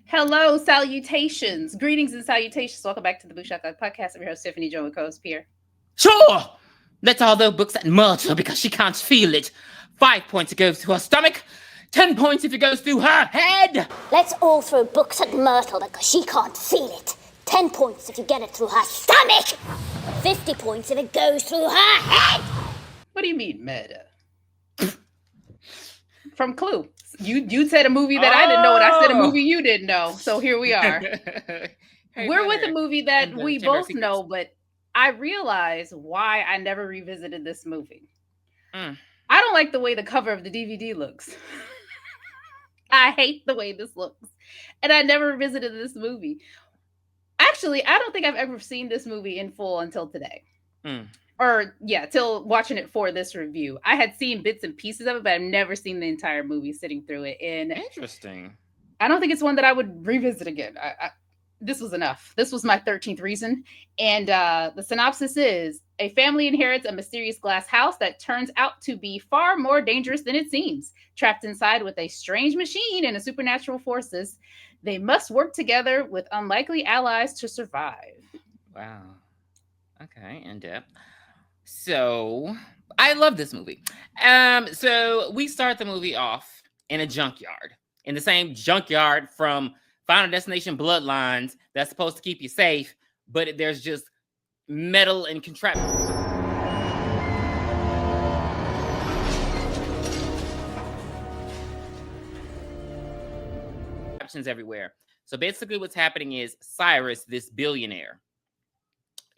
Hello, salutations, greetings and salutations. Welcome back to the Booshakalaka podcast. I'm your host, Tiffany Joe, and co-host Pierre. Sure! Let's all the books at murder because she can't feel it. 5 points it goes to her stomach. 10 points if it goes through her head. Let's all throw books at Myrtle because she can't feel it. 10 points if you get it through her stomach. 50 points if it goes through her head. What do you mean, meta? From Clue. You said a movie that I didn't know, and I said a movie you didn't know. So here we are. We're with a movie that we both know, but I realize why I never revisited this movie. I don't like the way the cover of the DVD looks. I hate the way this looks. And I never visited this movie. Actually, I don't think I've ever seen this movie in full until today. Till watching it for this review. I had seen bits and pieces of it, but I've never seen the entire movie sitting through it. And interesting. I don't think it's one that I would revisit again. This was enough. This was my 13th reason. And the synopsis is, a family inherits a mysterious glass house that turns out to be far more dangerous than it seems. Trapped inside with a strange machine and supernatural forces, they must work together with unlikely allies to survive. Wow. Okay, in depth. So, I love this movie. So we start the movie off in a junkyard. In the same junkyard from Final Destination Bloodlines that's supposed to keep you safe, but there's just metal and contraptions everywhere. So basically what's happening is Cyrus, this billionaire,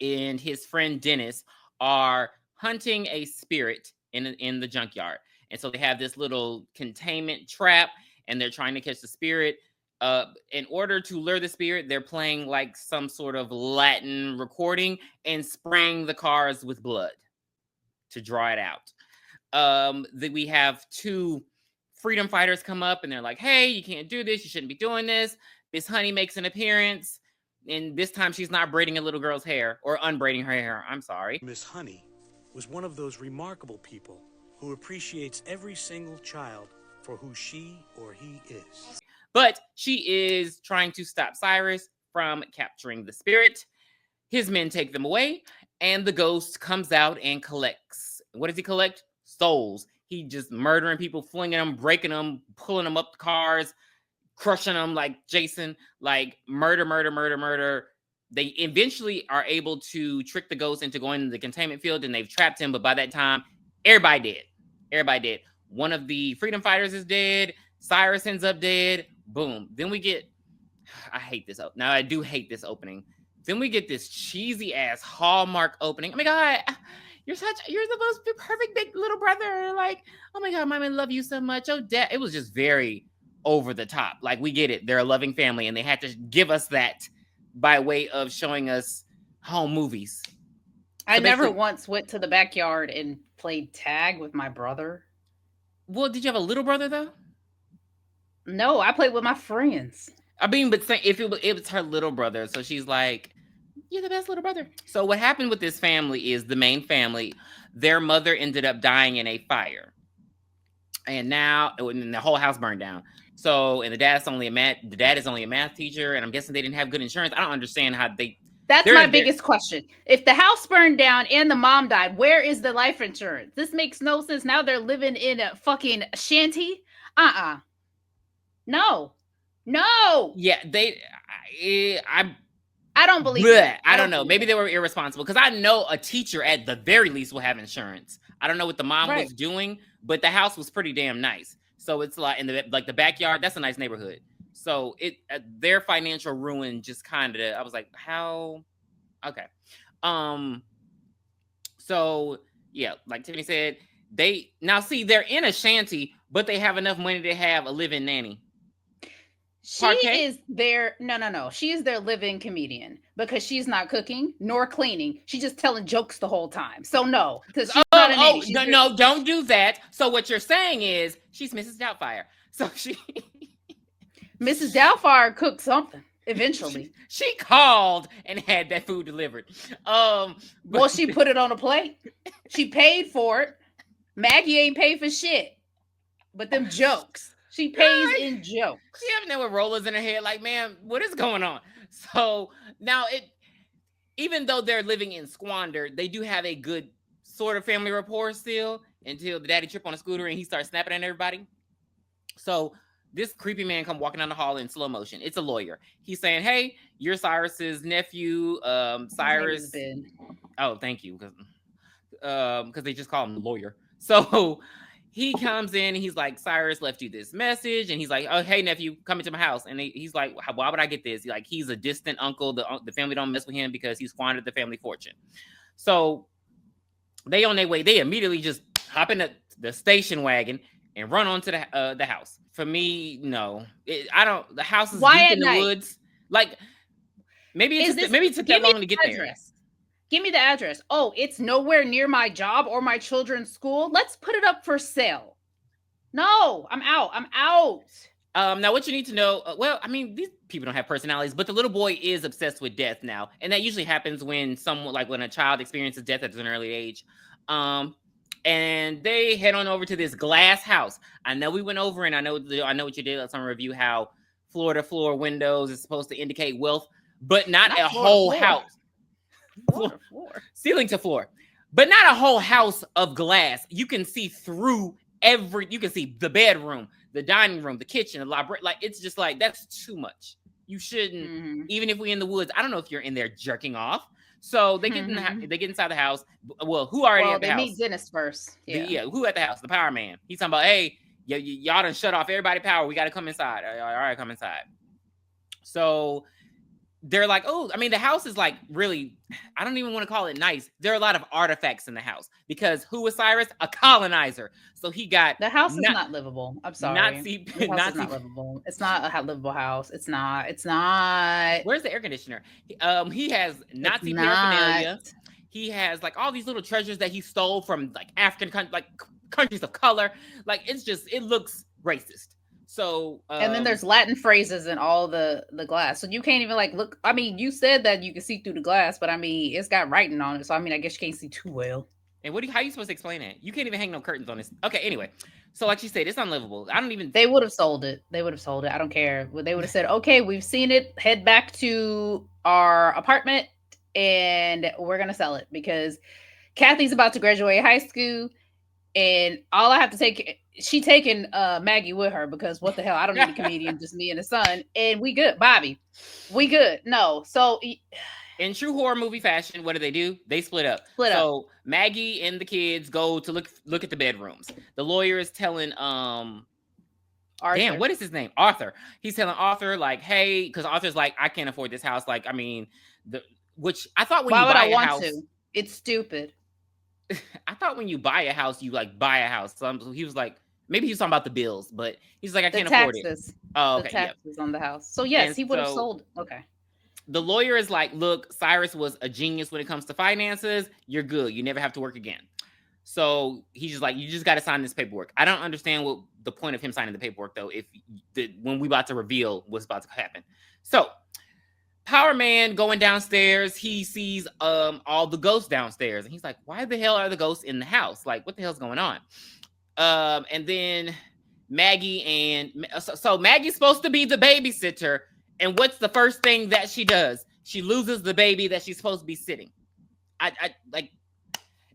and his friend Dennis are hunting a spirit in the junkyard. And so they have this little containment trap, and they're trying to catch the spirit. In order to lure the spirit, they're playing like some sort of Latin recording and spraying the cars with blood to draw it out. Then we have two freedom fighters come up, and they're like, hey, you can't do this. You shouldn't be doing this. Miss Honey makes an appearance. And this time she's not braiding a little girl's hair or unbraiding her hair. I'm sorry. Miss Honey was one of those remarkable people who appreciates every single child for who she or he is. But she is trying to stop Cyrus from capturing the spirit. His men take them away, and the ghost comes out and collects. What does he collect? Souls. He just murdering people, flinging them, breaking them, pulling them up the cars, crushing them like Jason, like murder. They eventually are able to trick the ghost into going to the containment field, and they've trapped him. But by that time, everybody dead. One of the freedom fighters is dead. Cyrus ends up dead. Boom. Then we get, I hate this. Now I do hate this opening. Then we get this cheesy ass Hallmark opening. Oh my God. You're the most perfect big little brother. Like, oh my God, Mom, I love you so much. Oh, Dad. It was just very over the top. Like, we get it. They're a loving family, and they had to give us that by way of showing us home movies. I never once went to the backyard and played tag with my brother. Well, did you have a little brother, though? No, I played with my friends. I mean, but if it was her little brother, so she's like, you're the best little brother. So what happened with this family is the main family, their mother ended up dying in a fire. And now the whole house burned down. So, and the dad is only a math teacher, and I'm guessing they didn't have good insurance. I don't understand how That's my biggest question. If the house burned down and the mom died, where is the life insurance? This makes no sense. Now they're living in a fucking shanty. No. Yeah, I don't believe that. I don't know. Maybe they were irresponsible, because I know a teacher at the very least will have insurance. I don't know what the mom was doing, but the house was pretty damn nice. So it's like in the backyard. That's a nice neighborhood. So their financial ruin just kind of. I was like, how? Okay. So yeah, like Tiffany said, they're in a shanty, but they have enough money to have a live-in nanny. She is their no. She is their living comedian, because she's not cooking nor cleaning. She's just telling jokes the whole time. So no, because she's not a nanny. No, don't do that. So what you're saying is she's Mrs. Doubtfire. So she Mrs. Doubtfire cooked something. Eventually. She called and had that food delivered. Well, she put it on a plate. She paid for it. Maggie ain't paid for shit. But them jokes. She pays in jokes. She having there with rollers in her head, like, man, what is going on? So now even though they're living in squander, they do have a good sort of family rapport still until the daddy trip on a scooter and he starts snapping at everybody. So this creepy man come walking down the hall in slow motion. It's a lawyer. He's saying, hey, you're Cyrus's nephew, Cyrus. Oh, thank you. Because they just call him the lawyer. So he comes in and he's like, Cyrus left you this message. And he's like, oh, hey, nephew, come into my house. And he's like, why would I get this? He's a distant uncle. The family don't mess with him because he squandered the family fortune. So they on their way. They immediately just hop in the station wagon and run onto the house. For me, no. I don't. The house is deep in the woods. Like, maybe it took that long to get there. Give me the address. Oh, it's nowhere near my job or my children's school. Let's put it up for sale. No, I'm out. Now, what you need to know, well, I mean, these people don't have personalities, but the little boy is obsessed with death now. And that usually happens when when a child experiences death at an early age. And they head on over to this glass house. I know we went over, and I know what you did on some review, how floor to floor windows is supposed to indicate wealth, but not a whole house. Floor. Ceiling to floor, but not a whole house of glass. You can see through you can see the bedroom, the dining room, the kitchen, the library. Like, it's just like, that's too much. You shouldn't, even if we're in the woods. I don't know if you're in there jerking off. So they get they get inside the house. Well, who already at the house? They meet Dennis first. Yeah, who at the house? The power man. He's talking about, hey, y'all done shut off everybody power. We got to come inside. All right, come inside. So they're like, oh, I mean, the house is like really, I don't even want to call it nice. There are a lot of artifacts in the house because who was Cyrus? A colonizer. So he got the house is not livable. I'm sorry. Not livable. It's not a livable house. It's not. Where's the air conditioner? He has Nazi paraphernalia. He has like all these little treasures that he stole from like African countries of color. Like, it looks racist. So and then there's Latin phrases in all the glass, so you can't even like look. I mean, you said that you can see through the glass, but I mean, it's got writing on it, so I mean, I guess you can't see too well. And how are you supposed to explain that? You can't even hang no curtains on this. Okay, anyway, so like you said, it's unlivable. They would have sold it. I don't care. They would have said, okay, we've seen it. Head back to our apartment, and we're gonna sell it because Kathy's about to graduate high school, and all I have to take. She taking Maggie with her because what the hell? I don't need a comedian, just me and the son, and we good. Bobby, we good. No, so in true horror movie fashion, what do? They split up. So Maggie and the kids go to look at the bedrooms. The lawyer is telling Arthur. Damn, what is his name? Arthur. He's telling Arthur like, hey, because Arthur's like, I can't afford this house. Like, I mean, which I thought when you buy a house, it's stupid. I thought when you buy a house, you like buy a house. So he was like, maybe he was talking about the bills, but he's like, I can't afford it. Oh, okay. The taxes on the house. So yes, he would have sold. Okay. The lawyer is like, look, Cyrus was a genius when it comes to finances. You're good. You never have to work again. So he's just like, you just got to sign this paperwork. I don't understand what the point of him signing the paperwork though, when we about to reveal what's about to happen. So Power Man going downstairs, he sees all the ghosts downstairs, and he's like, why the hell are the ghosts in the house? Like, what the hell's going on? And then Maggie so Maggie's supposed to be the babysitter, and what's the first thing that she does? She loses the baby that she's supposed to be sitting. I like,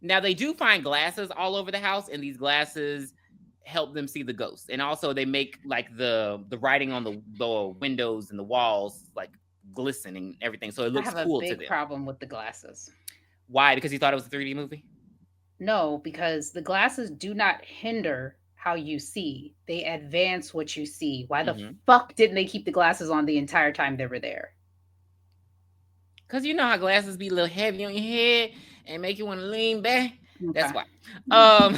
now they do find glasses all over the house, and these glasses help them see the ghosts, and also they make like the writing on the windows and the walls like glisten and everything, so it looks cool to them. I have a big problem with the glasses. Why? Because you thought it was a 3D movie? No, because the glasses do not hinder how you see. They advance what you see. Why the fuck didn't they keep the glasses on the entire time they were there? Because you know how glasses be a little heavy on your head and make you want to lean back. Okay. That's why.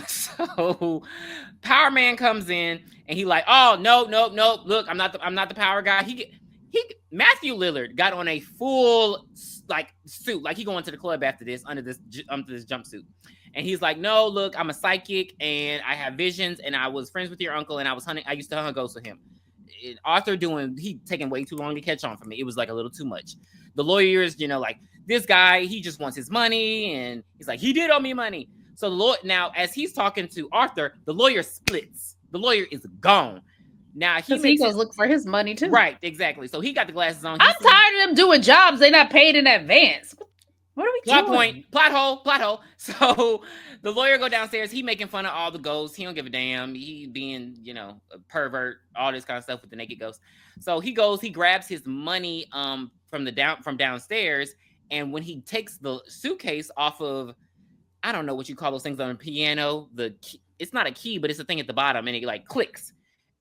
So Power Man comes in and he like, oh no. Look, I'm not the power guy. Matthew Lillard got on a full like suit, like he going to the club after this under this jumpsuit, and he's like, no, look, I'm a psychic and I have visions, and I was friends with your uncle, and I used to hunt ghosts with him. Arthur he taking way too long to catch on for me. It was like a little too much. The lawyers, like this guy, he just wants his money, and he's like, he did owe me money. So the lawyer, now as he's talking to Arthur, the lawyer splits. The lawyer is gone. Now he goes look for his money too. Right, exactly. So he got the glasses on. I'm tired of them doing jobs they're not paid in advance. What are we doing? Plot hole. So the lawyer go downstairs. He making fun of all the ghosts. He don't give a damn. He being, a pervert, all this kind of stuff with the naked ghost. So he grabs his money from downstairs, and when he takes the suitcase off of, I don't know what you call those things on a piano. It's not a key, but it's a thing at the bottom, and it like clicks.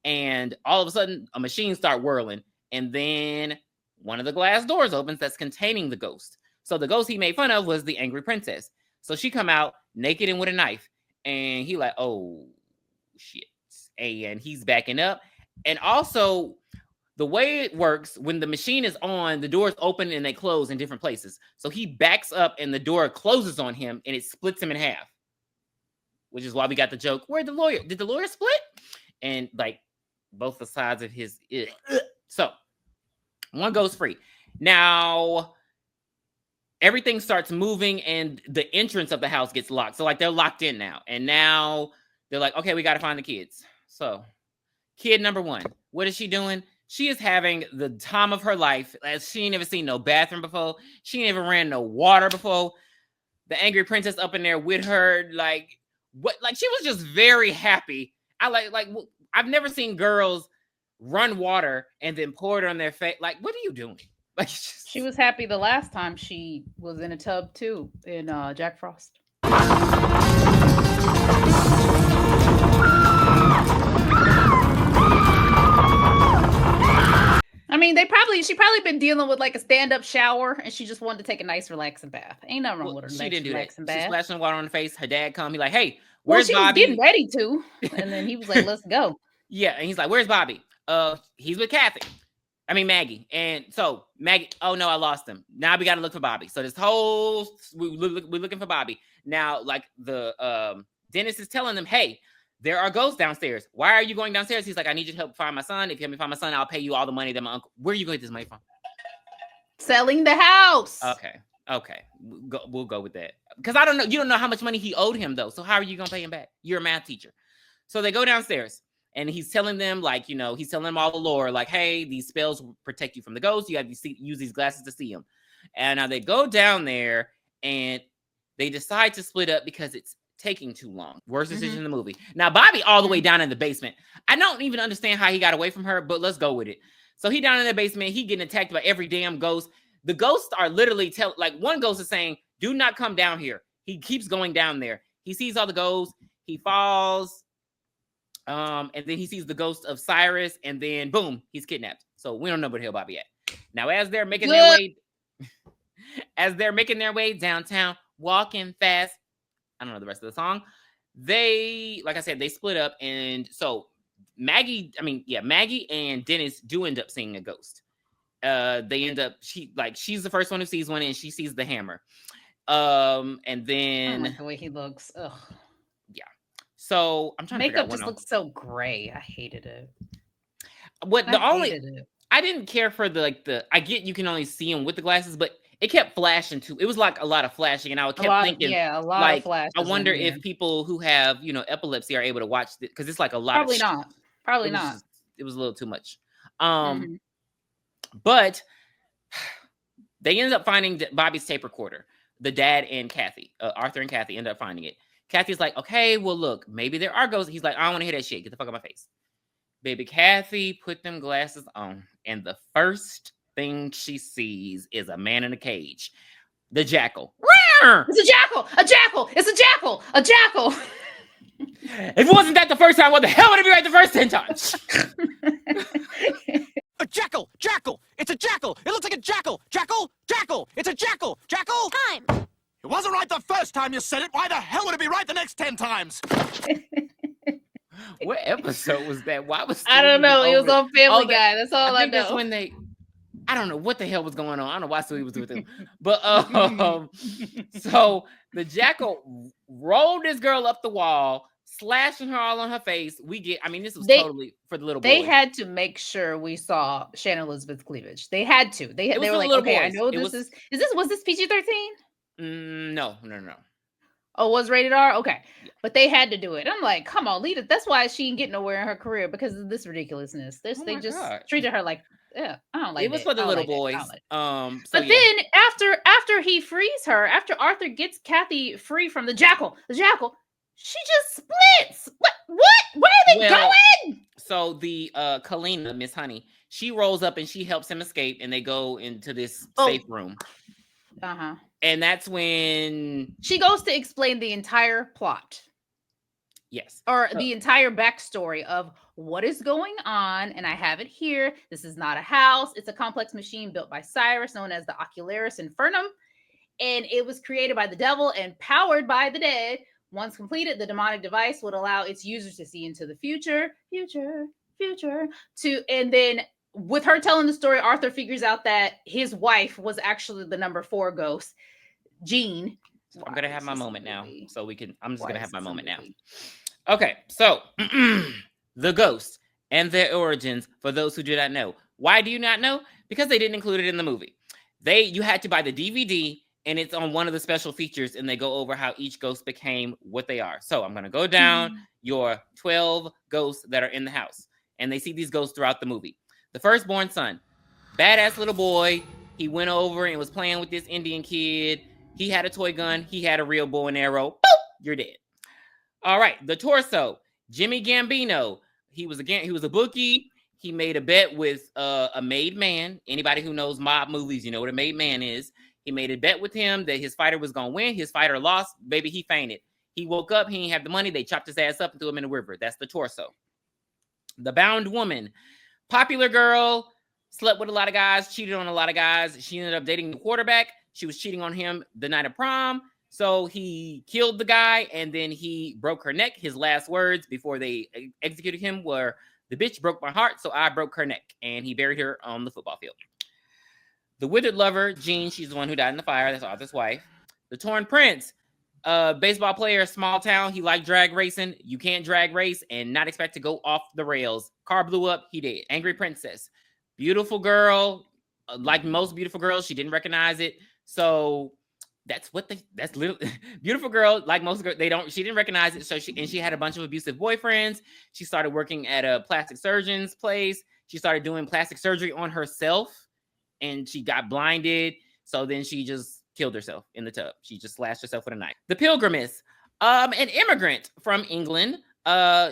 And all of a sudden, a machine start whirling, and then one of the glass doors opens that's containing the ghost. So the ghost he made fun of was the angry princess. So she come out naked and with a knife, and he like, oh shit, and he's backing up. And also, the way it works, when the machine is on, the doors open and they close in different places. So he backs up, and the door closes on him, and it splits him in half. Which is why we got the joke, where'd the lawyer? Did the lawyer split? And like, both the sides of his so one goes free. Now everything starts moving, and the entrance of the house gets locked. So like they're locked in now, and now they're like, okay, we got to find the kids. So kid number one, what is she doing? She is having the time of her life. As she ain't never seen no bathroom before. She ain't never ran no water before. The angry princess up in there with her, like what? Like she was just very happy. I like. I've never seen girls run water and then pour it on their face. Like, what are you doing? Like, she was happy the last time she was in a tub too in Jack Frost. I mean, she probably been dealing with like a stand-up shower, and she just wanted to take a nice relaxing bath. Ain't nothing wrong with her. She didn't do that. Bath. She splashing water on her face. Her dad come. He like, hey, where's Bobby? Was getting ready to, and then he was like, let's go. Yeah, and he's like, where's Bobby? He's with Maggie. And so Maggie, oh no, I lost him. Now we got to look for Bobby. So this whole we're looking for Bobby. Now, like the dentist is telling them, hey, there are ghosts downstairs. Why are you going downstairs? He's like, I need you to help find my son. If you help me find my son, I'll pay you all the money that my uncle. Where are you going to get this money from? Selling the house. Okay. We'll go with that. Because I don't know. You don't know how much money he owed him, though. So how are you going to pay him back? You're a math teacher. So they go downstairs, and he's telling them, like, he's telling them all the lore. Like, hey, these spells will protect you from the ghosts. You have to use these glasses to see them. And now they go down there, and they decide to split up because it's taking too long. Worst decision in the movie. Now, Bobby all the way down in the basement. I don't even understand how he got away from her, but let's go with it. So he down in the basement. He getting attacked by every damn ghost. The ghosts are literally like one ghost is saying, do not come down here. He keeps going down there. He sees all the ghosts. He falls. And then he sees the ghost of Cyrus, and then boom, he's kidnapped. So we don't know where the hell Bobby at. Now, as they're making their way downtown, walking fast. I don't know the rest of the song. They, like I said, they split up, and so Maggie and Dennis do end up seeing a ghost. They end up she's the first one who sees one, and she sees the hammer. And then I don't like the way he looks. Ugh. Yeah. So I'm trying to makeup just looks so gray. I hated it. I didn't care for I get you can only see him with the glasses, but it kept flashing too. It was like a lot of flashing, and I kept thinking, a lot of flashes. I wonder if people who have epilepsy are able to watch it, because it's like a lot. Probably not. It was a little too much. But they ended up finding Bobby's tape recorder. The dad and Kathy, Arthur and Kathy, ended up finding it. Kathy's like, okay, well, look, maybe there are ghosts. He's like, I don't want to hear that shit. Get the fuck out of my face. Baby Kathy put them glasses on, and the first thing she sees is a man in a cage. The jackal. It's a jackal! A jackal! It's a jackal! A jackal! If it wasn't that the first time, what the hell would it be right the first 10 times? A jackal! Jackal! It's a jackal! It looks like a jackal! Jackal! Jackal! It's a jackal! Jackal! Time! It wasn't right the first time you said it. Why the hell would it be right the next 10 times? What episode was that? Why was I don't know. It was on Family Guy. That's all I know. That's when I don't know what the hell was going on. I don't know why Stewie was with him. But so the jackal rolled this girl up the wall, slashing her all on her face. This was totally for the little boys. They had to make sure we saw Shannon Elizabeth's cleavage. They had to. They were like, okay, boys. I know was this PG-13? No. Oh, it was rated R? Okay. Yeah. But they had to do it. I'm like, come on, Lita. That's why she didn't get nowhere in her career, because of this ridiculousness. They just treated her like, I don't like it. It was for the little boys. But then after he frees her, after Arthur gets Kathy free from the jackal, she just splits. What? Where are they going? So the Kalina, Miss Honey, she rolls up and she helps him escape, and they go into this safe room. Uh-huh. And that's when she goes to explain the entire plot. Yes. Or the entire backstory of what is going on. And I have it here. This is not a house. It's a complex machine built by Cyrus, known as the Ocularis Infernum. And it was created by the devil and powered by the dead. Once completed, the demonic device would allow its users to see into the future. And then with her telling the story, Arthur figures out that his wife was actually the number 4 ghost, Jean. I'm going to have my moment now. I'm just going to have my moment now. Okay, so the ghosts and their origins, for those who do not know. Why do you not know? Because they didn't include it in the movie. You had to buy the DVD, and it's on one of the special features, and they go over how each ghost became what they are. So I'm going to go down your 12 ghosts that are in the house, and they see these ghosts throughout the movie. The firstborn son, badass little boy. He went over and was playing with this Indian kid. He had a toy gun. He had a real bow and arrow. Boop, you're dead. All right, the torso, Jimmy Gambino. He was a bookie. He made a bet with a made man. Anybody who knows mob movies, you know what a made man is. He made a bet with him that his fighter was going to win. His fighter lost. Baby, he fainted. He woke up. He didn't have the money. They chopped his ass up and threw him in the river. That's the torso. The bound woman, popular girl, slept with a lot of guys, cheated on a lot of guys. She ended up dating the quarterback. She was cheating on him the night of prom. So he killed the guy, and then he broke her neck. His last words before they executed him were, "The bitch broke my heart, so I broke her neck." And he buried her on the football field. The withered lover, Jean, she's the one who died in the fire. That's Arthur's wife. The torn prince, baseball player, small town. He liked drag racing. You can't drag race and not expect to go off the rails. Car blew up. He dead. Angry princess, beautiful girl. Like most beautiful girls, she didn't recognize it. So that's little beautiful girl. Like most girls, she didn't recognize it. So she had a bunch of abusive boyfriends. She started working at a plastic surgeon's place. She started doing plastic surgery on herself, and she got blinded. So then she just killed herself in the tub. She just slashed herself with a knife. The pilgrimess, an immigrant from England.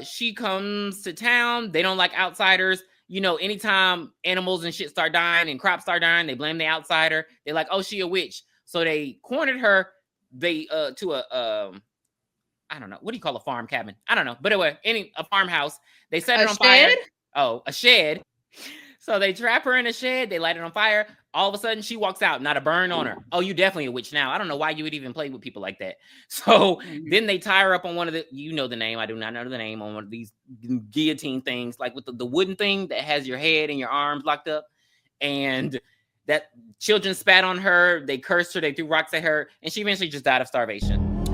She comes to town. They don't like outsiders. You know, anytime animals and shit start dying and crops start dying, they blame the outsider. They're like, oh, she a witch. So they cornered her. To a I don't know, what do you call a farm cabin? I don't know, but anyway, a farmhouse. They set it on fire. Oh, a shed. So they trap her in a shed. They light it on fire. All of a sudden, she walks out. Not a burn on her. Oh, you definitely a witch now. I don't know why you would even play with people like that. So then they tie her up on one of the, you know the name. I do not know the name, on one of these guillotine things, like with the wooden thing that has your head and your arms locked up. And that children spat on her. They cursed her. They threw rocks at her. And she eventually just died of starvation.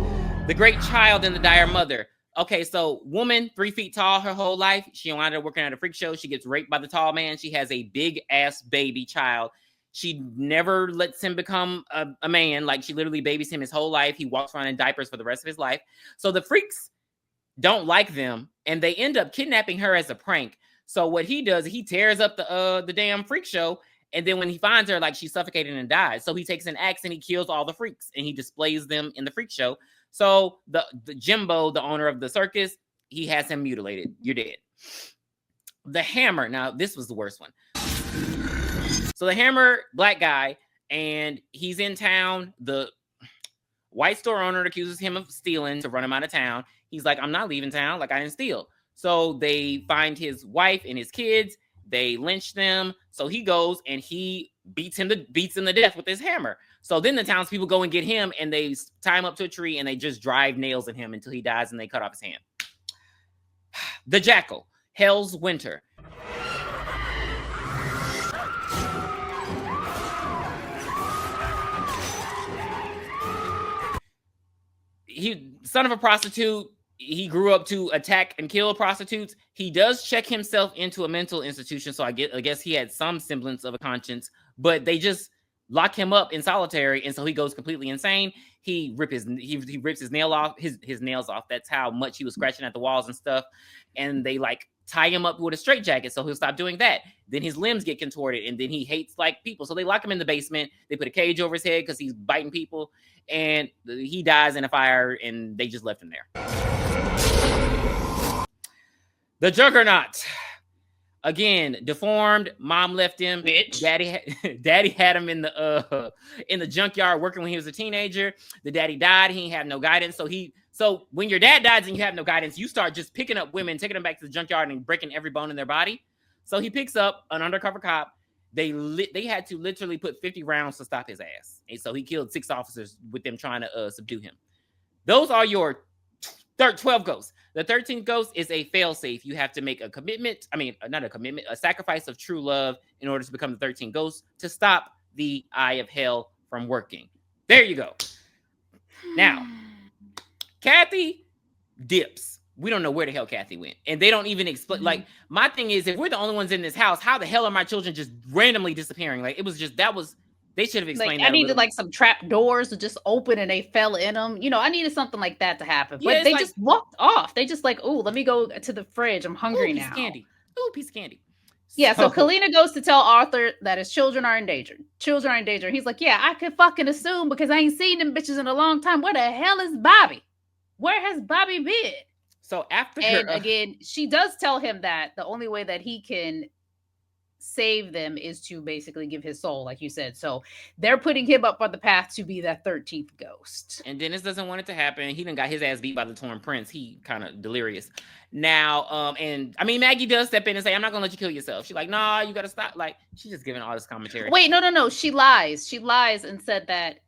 The great child and the dire mother. Okay, so woman, 3 feet tall her whole life. She wound up working at a freak show. She gets raped by the tall man. She has a big ass baby child. She never lets him become a man. Like, she literally babies him his whole life. He walks around in diapers for the rest of his life. So the freaks don't like them, and they end up kidnapping her as a prank. So what he does, he tears up the damn freak show. And then when he finds her, like, she's suffocated and dies. So he takes an axe and he kills all the freaks, and he displays them in the freak show. So the Jimbo, the owner of the circus, he has him mutilated. You're dead. The Hammer. Now, this was the worst one. So the Hammer, black guy, and he's in town. The white store owner accuses him of stealing to run him out of town. He's like, I'm not leaving town. Like, I didn't steal. So they find his wife and his kids. They lynch them. So he goes and he beats him to death with his hammer. So then the townspeople go and get him, and they tie him up to a tree, and they just drive nails in him until he dies, and they cut off his hand. The Jackal, Hell's Winter. He, son of a prostitute, he grew up to attack and kill prostitutes. He does check himself into a mental institution, so I guess he had some semblance of a conscience, but they just lock him up in solitary, and so he goes completely insane. He rips his nails off. That's how much he was scratching at the walls and stuff. And they like tie him up with a straitjacket, so he'll stop doing that. Then his limbs get contorted, and then he hates like people, so they lock him in the basement. They put a cage over his head because he's biting people, and he dies in a fire, and they just left him there. The Juggernaut. Again, deformed. Mom left him. Bitch. Daddy had him in the junkyard working when he was a teenager. The daddy died. He didn't have no guidance. So when your dad dies and you have no guidance, you start just picking up women, taking them back to the junkyard and breaking every bone in their body. So he picks up an undercover cop. They had to literally put 50 rounds to stop his ass. And so he killed 6 officers with them trying to subdue him. Those are your 12 ghosts. The 13th ghost is a failsafe. You have to make a commitment. I mean, not a commitment, a sacrifice of true love in order to become the 13th ghost to stop the eye of hell from working. There you go. Now, Kathy dips. We don't know where the hell Kathy went. And they don't even explain. Like, my thing is, if we're the only ones in this house, how the hell are my children just randomly disappearing? Like, they should have explained that. I needed like some trap doors to just open and they fell in them. You know, I needed something like that to happen. But they just walked off. They just like, oh, let me go to the fridge. I'm hungry now. Piece of candy. Yeah, so Kalina goes to tell Arthur that his children are in danger. He's like, yeah, I could fucking assume because I ain't seen them bitches in a long time. Where the hell is Bobby? Where has Bobby been? So after again, she does tell him that the only way that he can save them is to basically give his soul, like you said. So they're putting him up on the path to be that 13th ghost. And Dennis doesn't want it to happen. He done got his ass beat by the Torn Prince. He kind of delirious. Now, and I mean, Maggie does step in and say, I'm not gonna let you kill yourself. She's like, nah, you gotta stop. Like, she's just giving all this commentary. Wait, no. She lies and said that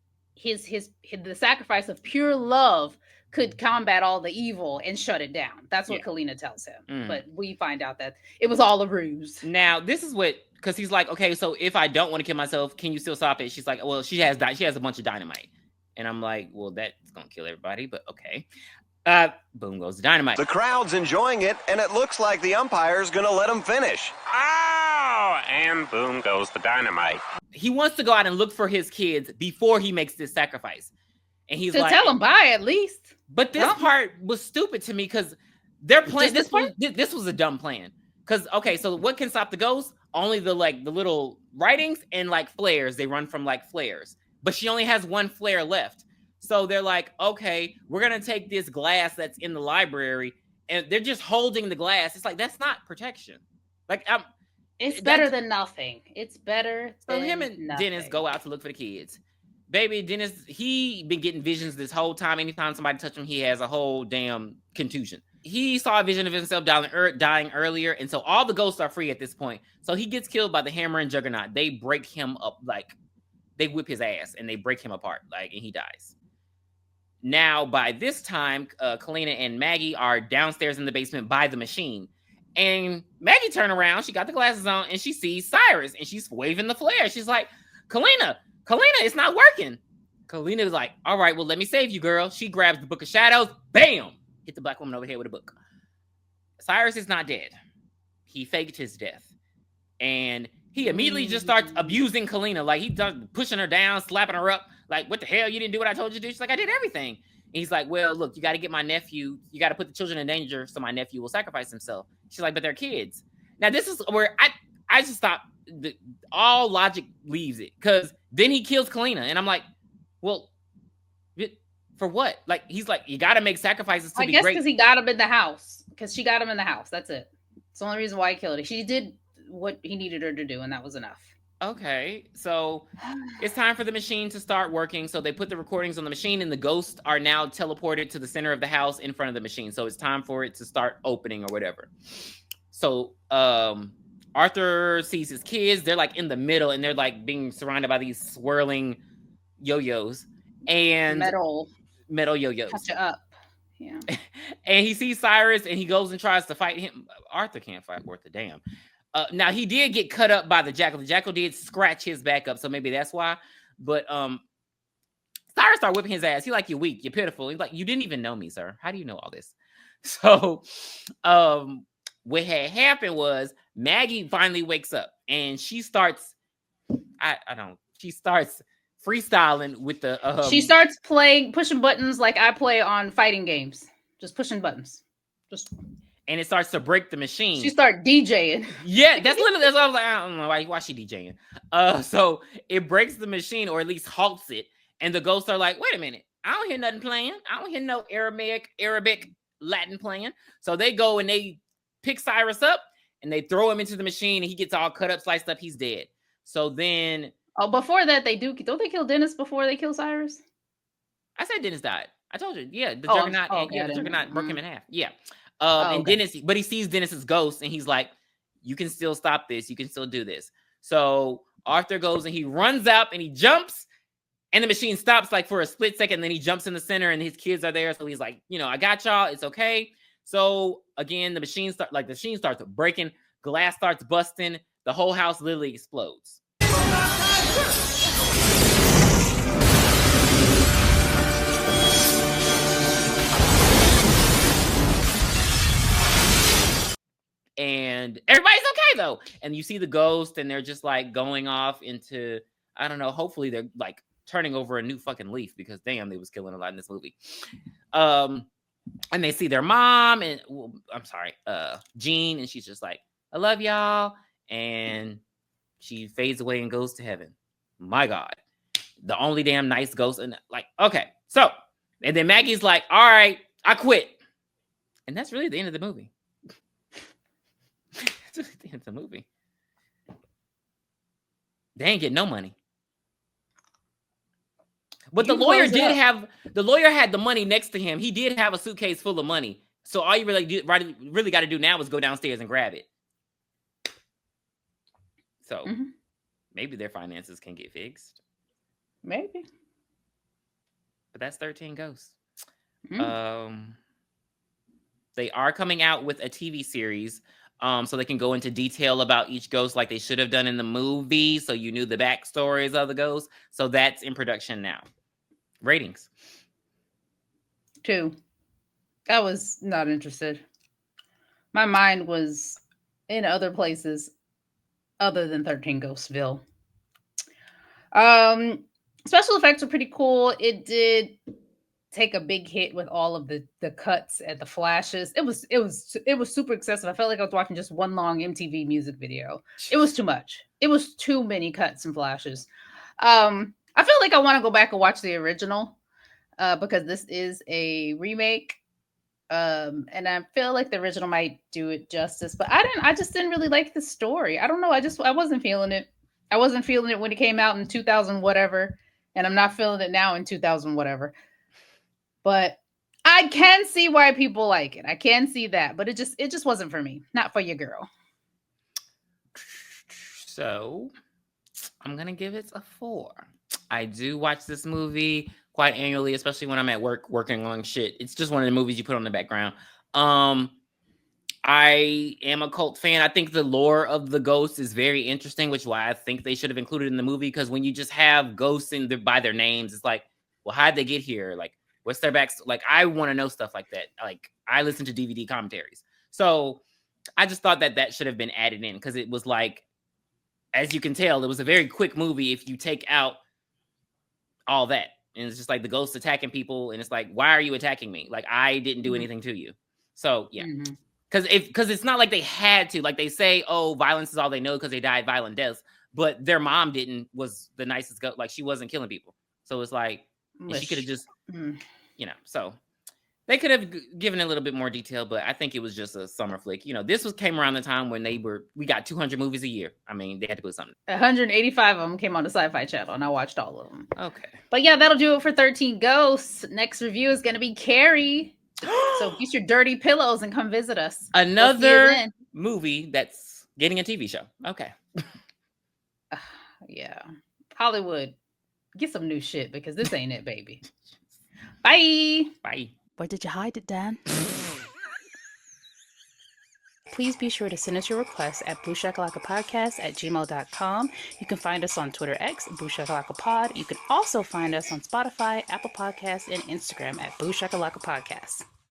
the sacrifice of pure love could combat all the evil and shut it down. That's what Kalina tells him. But we find out that it was all a ruse. Now, this is because he's like, okay, so if I don't want to kill myself, can you still stop it? She's like, well, she has a bunch of dynamite. And I'm like, well, that's going to kill everybody, but okay. Boom goes the dynamite. The crowd's enjoying it, and it looks like the umpire's going to let him finish. Oh, and boom goes the dynamite. He wants to go out and look for his kids before he makes this sacrifice. And he's like, tell him bye at least. But this part was stupid to me because their plan. This was a dumb plan. Because okay, so what can stop the ghosts? Only the little writings and like flares. They run from like flares. But she only has one flare left. So they're like, okay, we're gonna take this glass that's in the library, and they're just holding the glass. It's like that's not protection. Like it's better than nothing. It's better. So him and nothing. Dennis go out to look for the kids. Baby, Dennis, he been getting visions this whole time. Anytime somebody touch him, he has a whole damn contusion. He saw a vision of himself dying earlier, and so all the ghosts are free at this point. So he gets killed by the Hammer and Juggernaut. They break him up, like they whip his ass and they break him apart, like, and he dies. Now, by this time, Kalina and Maggie are downstairs in the basement by the machine. And Maggie turned around, she got the glasses on, and she sees Cyrus, and she's waving the flare. She's like, Kalina, it's not working. Kalina is like, all right, well, let me save you, girl. She grabs the Book of Shadows, bam, hit the black woman over the head with a book. Cyrus is not dead. He faked his death. And he immediately just starts abusing Kalina. Like, he starts pushing her down, slapping her up. Like, what the hell? You didn't do what I told you to do? She's like, I did everything. And he's like, well, look, you got to get my nephew. You got to put the children in danger so my nephew will sacrifice himself. She's like, but they're kids. Now, this is where I just thought all logic leaves it. Because then he kills Kalina. And I'm like, well, for what? Like, he's like, you got to make sacrifices to be great. I guess because he got him in the house. Because she got him in the house. That's it. It's the only reason why he killed her. She did what he needed her to do, and that was enough. Okay, so it's time for the machine to start working. So they put the recordings on the machine, and the ghosts are now teleported to the center of the house in front of the machine. So it's time for it to start opening or whatever. So Arthur sees his kids. They're like in the middle, and they're like being surrounded by these swirling yo-yos and metal yo-yos. Catch it up. Yeah. And he sees Cyrus, and he goes and tries to fight him. Arthur can't fight worth a damn. Now, he did get cut up by the jackal. The jackal did scratch his back up, so maybe that's why. But Cyrus started whipping his ass. He's like, you're weak. You're pitiful. He's like, you didn't even know me, sir. How do you know all this? So, what had happened was Maggie finally wakes up and she starts. She starts freestyling with the. She starts pushing buttons like I play on fighting games. Just pushing buttons. And it starts to break the machine. She start DJing. Yeah, that's what I was like. I don't know why she DJing. So it breaks the machine, or at least halts it. And the ghosts are like, wait a minute, I don't hear nothing playing. I don't hear no Arabic, Latin playing. So they go and they pick Cyrus up and they throw him into the machine, and he gets all cut up, sliced up. He's dead. So then, before that don't they kill Dennis before they kill Cyrus? I said Dennis died. I told you, yeah, the Juggernaut. The Juggernaut broke him in half. Yeah. And Dennis, but he sees Dennis's ghost and he's like, you can still stop this. You can still do this. So Arthur goes and he runs up and he jumps and the machine stops like for a split second. And then he jumps in the center and his kids are there. So he's like, I got y'all. It's okay. So again, the machine starts breaking. Glass starts busting. The whole house literally explodes. And everybody's okay though. And you see the ghost and they're just like going off into, I don't know, hopefully they're like turning over a new fucking leaf because damn, they was killing a lot in this movie. And they see their mom and Jean, and she's just like, I love y'all. And she fades away and goes to heaven. My God. The only damn nice ghost. And like, okay. So, and then Maggie's like, all right, I quit. And that's really the end of the movie. It's a movie. They ain't getting no money. But the lawyer had the money next to him. He did have a suitcase full of money. So all you really got to do now is go downstairs and grab it. So maybe their finances can get fixed. Maybe. But that's 13 Ghosts. They are coming out with a TV series. So they can go into detail about each ghost like they should have done in the movie. So you knew the backstories of the ghosts. So that's in production now. Ratings. 2. I was not interested. My mind was in other places other than 13 Ghostville. Special effects were pretty cool. It did take a big hit with all of the cuts and the flashes. It was super excessive. I felt like I was watching just one long MTV music video. It was too much. It was too many cuts and flashes. I feel like I want to go back and watch the original because this is a remake. And I feel like the original might do it justice, but I just didn't really like the story. I don't know. I wasn't feeling it. I wasn't feeling it when it came out in 2000 whatever, and I'm not feeling it now in 2000 whatever. But I can see why people like it. I can see that, but it just wasn't for me. Not for your girl. So I'm going to give it a 4. I do watch this movie quite annually, especially when I'm at work working on shit. It's just one of the movies you put on the background. I am a cult fan. I think the lore of the ghosts is very interesting, which is why I think they should have included in the movie. Because when you just have ghosts by their names, it's like, well, how'd they get here? Like, what's their back? Like, I want to know stuff like that. Like, I listen to DVD commentaries. So I just thought that should have been added in because it was like, as you can tell, it was a very quick movie if you take out all that. And it's just like the ghosts attacking people. And it's like, why are you attacking me? Like, I didn't do anything to you. So, yeah. Because it's not like they had to. Like, they say, oh, violence is all they know because they died violent deaths. But their mom was the nicest ghost. Like, she wasn't killing people. So it's like, she could have just, so they could have given a little bit more detail, but I think it was just a summer flick. This came around the time when we got 200 movies a year. I mean, they had to put something. 185 of them came on the Sci-Fi Channel, and I watched all of them. Okay. But yeah, that'll do it for 13 Ghosts. Next review is going to be Carrie. So get your dirty pillows and come visit us. Another movie that's getting a TV show. Okay. Yeah. Hollywood, get some new shit because this ain't it, baby. Bye. Bye. Where did you hide it, Dan? Please be sure to send us your requests at booshakalakapodcast@gmail.com. You can find us on Twitter X, BOOshakalakapod. You can also find us on Spotify, Apple Podcasts, and Instagram at BOOshakalakapodcast.